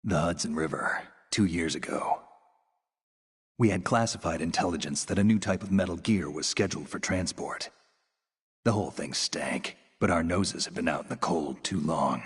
The Hudson River, 2 years ago. We had classified intelligence that a new type of metal gear was scheduled for transport. The whole thing stank, but our noses had been out in the cold too long.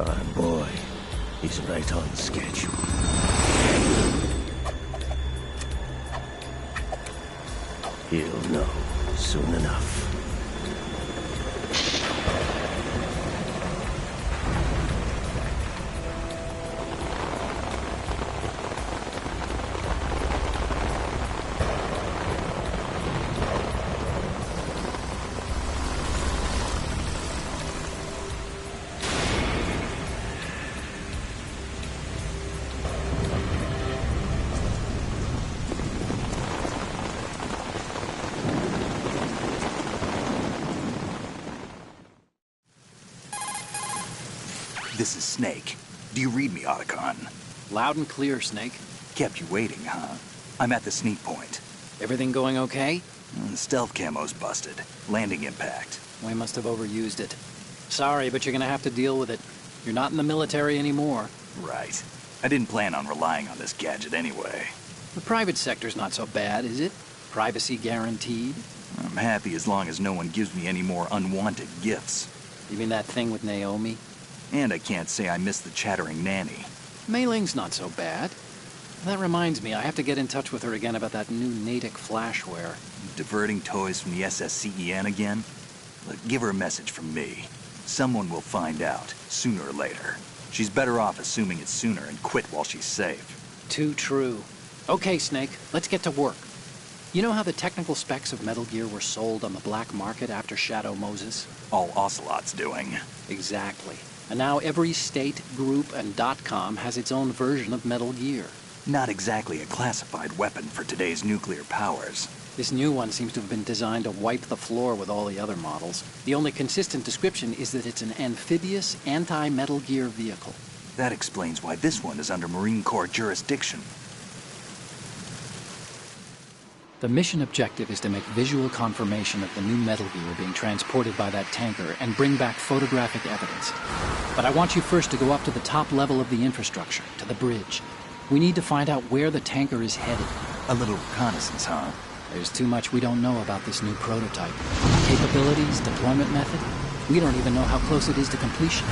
Oh boy, he's right on schedule. He'll know soon enough. This is Snake. Do you read me, Otacon? Loud and clear, Snake. Kept you waiting, huh? I'm at the sneak point. Everything going okay? The stealth camo's busted. Landing impact. We must have overused it. Sorry, but you're gonna have to deal with it. You're not in the military anymore. Right. I didn't plan on relying on this gadget anyway. The private sector's not so bad, is it? Privacy guaranteed? I'm happy as long as no one gives me any more unwanted gifts. You mean that thing with Naomi? And I can't say I miss the chattering nanny. Mei Ling's not so bad. That reminds me, I have to get in touch with her again about that new Natick flashware. Diverting toys from the SSCEN again? Look, give her a message from me. Someone will find out, sooner or later. She's better off assuming it's sooner and quit while she's safe. Too true. Okay, Snake, let's get to work. You know how the technical specs of Metal Gear were sold on the black market after Shadow Moses? All Ocelot's doing. Exactly. And now every state, group, and .com has its own version of Metal Gear. Not exactly a classified weapon for today's nuclear powers. This new one seems to have been designed to wipe the floor with all the other models. The only consistent description is that it's an amphibious, anti-Metal Gear vehicle. That explains why this one is under Marine Corps jurisdiction. The mission objective is to make visual confirmation of the new Metal Gear being transported by that tanker and bring back photographic evidence. But I want you first to go up to the top level of the infrastructure, to the bridge. We need to find out where the tanker is headed. A little reconnaissance, huh? There's too much we don't know about this new prototype. Capabilities, deployment method. We don't even know how close it is to completion.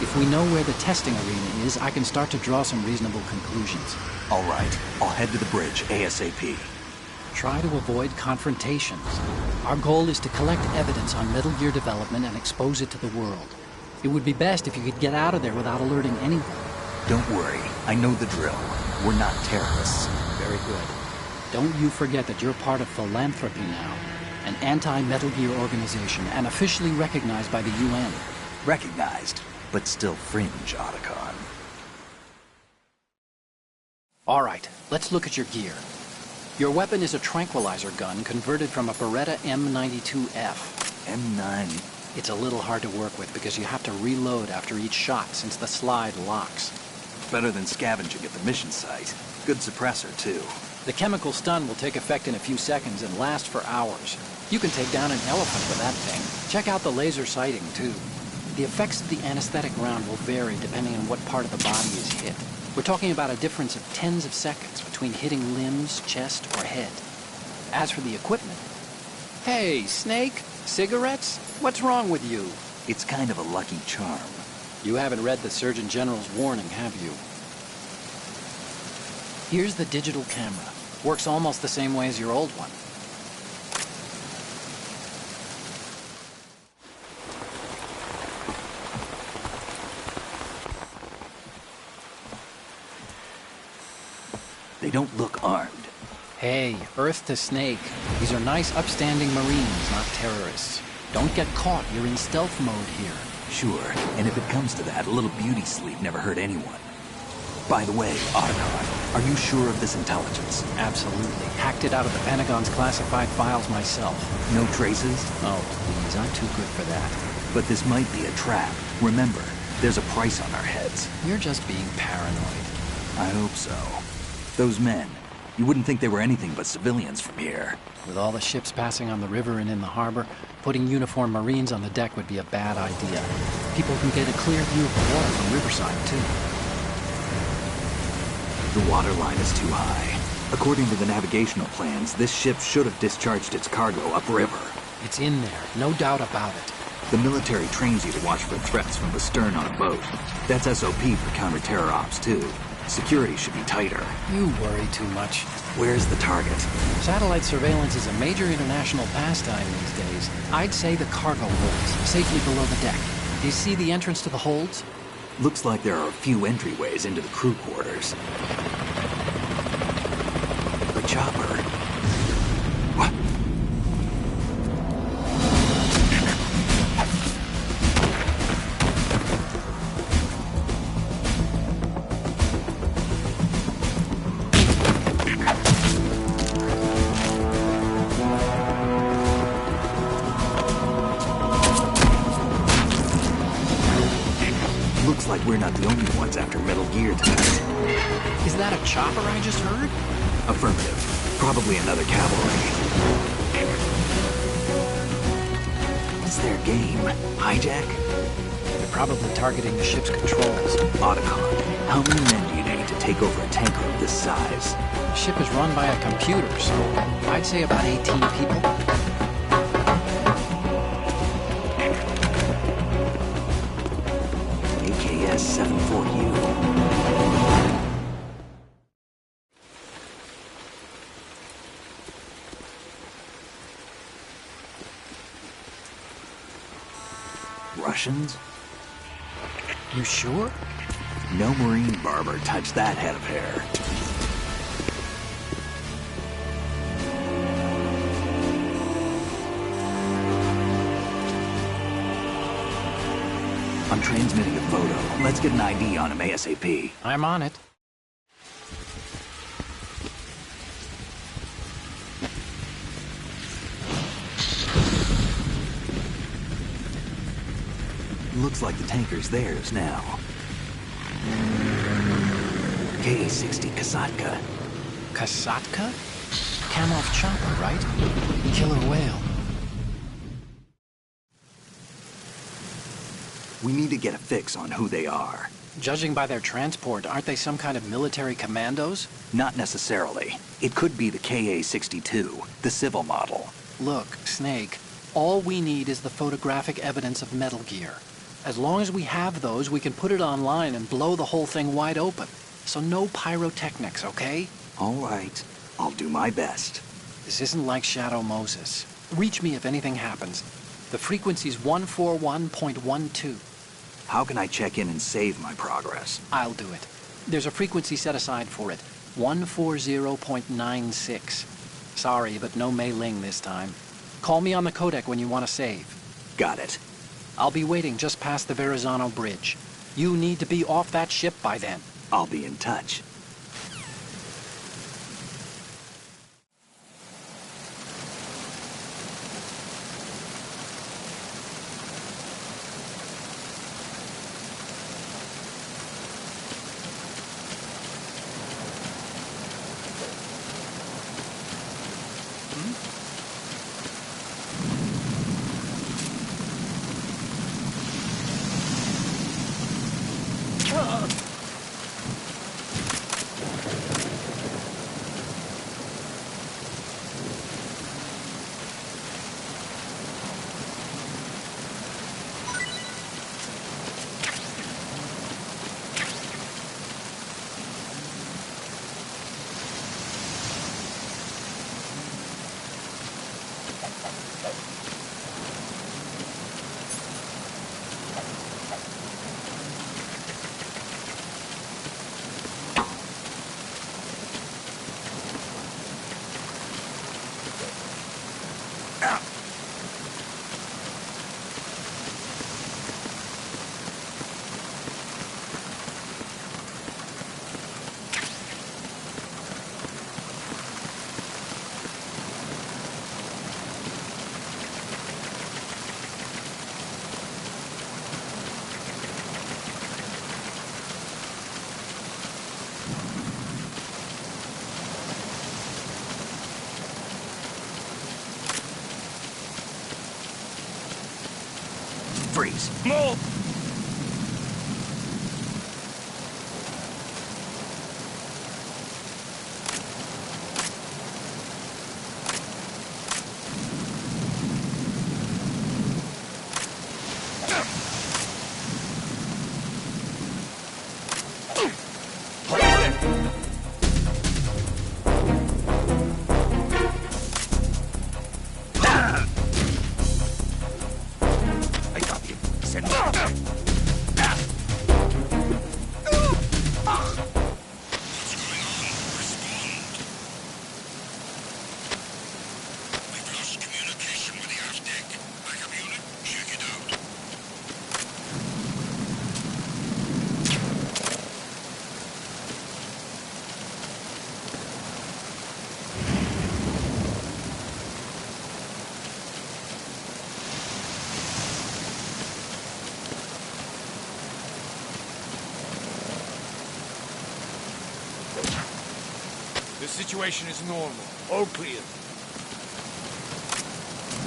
If we know where the testing arena is, I can start to draw some reasonable conclusions. All right, I'll head to the bridge ASAP. Try to avoid confrontations. Our goal is to collect evidence on Metal Gear development and expose it to the world. It would be best if you could get out of there without alerting anyone. Don't worry, I know the drill. We're not terrorists. Very good. Don't you forget that you're part of Philanthropy now, an anti-Metal Gear organization and officially recognized by the UN. Recognized, but still fringe, Otacon. All right, let's look at your gear. Your weapon is a tranquilizer gun converted from a Beretta M92F. M9. It's a little hard to work with because you have to reload after each shot since the slide locks. Better than scavenging at the mission site. Good suppressor, too. The chemical stun will take effect in a few seconds and last for hours. You can take down an elephant with that thing. Check out the laser sighting, too. The effects of the anesthetic round will vary depending on what part of the body is hit. We're talking about a difference of tens of seconds between hitting limbs, chest, or head. As for the equipment... Hey, Snake? Cigarettes? What's wrong with you? It's kind of a lucky charm. You haven't read the Surgeon General's warning, have you? Here's the digital camera. Works almost the same way as your old one. They don't look armed. Hey, Earth to Snake. These are nice, upstanding Marines, not terrorists. Don't get caught. You're in stealth mode here. Sure, and if it comes to that, a little beauty sleep never hurt anyone. By the way, Otacon, are you sure of this intelligence? Absolutely. Hacked it out of the Pentagon's classified files myself. No traces? Oh, please, I'm too good for that. But this might be a trap. Remember, there's a price on our heads. You're just being paranoid. I hope so. Those men, you wouldn't think they were anything but civilians from here. With all the ships passing on the river and in the harbor, putting uniformed Marines on the deck would be a bad idea. People can get a clear view of the water from Riverside, too. The water line is too high. According to the navigational plans, this ship should have discharged its cargo upriver. It's in there, no doubt about it. The military trains you to watch for threats from the stern on a boat. That's SOP for counter-terror ops, too. Security should be tighter. You worry too much. Where's the target? Satellite surveillance is a major international pastime these days. I'd say the cargo holds, safely below the deck. Do you see the entrance to the holds? Looks like there are a few entryways into the crew quarters. The chopper. What? Looks like we're not the only ones after Metal Gear tonight. Is that a chopper I just heard? Affirmative. Probably another cavalry. What's their game? Hijack? They're probably targeting the ship's controls. Otacon, how many men do you need to take over a tanker of this size? The ship is run by a computer, so I'd say about 18 people. AKS 74U. Russians? You sure? No Marine barber touched that head of hair. I'm transmitting a photo. Let's get an ID on him ASAP. I'm on it. Looks like the tanker's theirs now. Ka-60 Kasatka. Kasatka? Kamov chopper, right? Killer whale. We need to get a fix on who they are. Judging by their transport, aren't they some kind of military commandos? Not necessarily. It could be the Ka-62, the civil model. Look, Snake, all we need is the photographic evidence of Metal Gear. As long as we have those, we can put it online and blow the whole thing wide open. So no pyrotechnics, okay? All right. I'll do my best. This isn't like Shadow Moses. Reach me if anything happens. The frequency's 141.12. How can I check in and save my progress? I'll do it. There's a frequency set aside for it. 140.96. Sorry, but no Mei Ling this time. Call me on the codec when you want to save. Got it. I'll be waiting just past the Verrazano Bridge. You need to be off that ship by then. I'll be in touch. Freeze. Move! The situation is normal. All clear.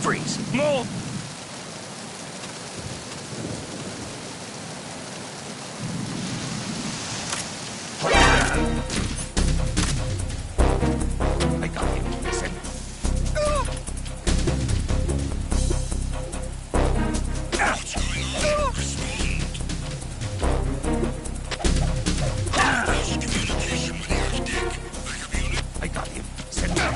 Freeze. Move! I got you. Listen. What's going on? Respond. There's communication with the aft deck. Backup unit. I got you. Send down.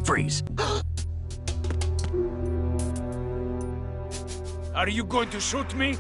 Freeze. Are you going to shoot me?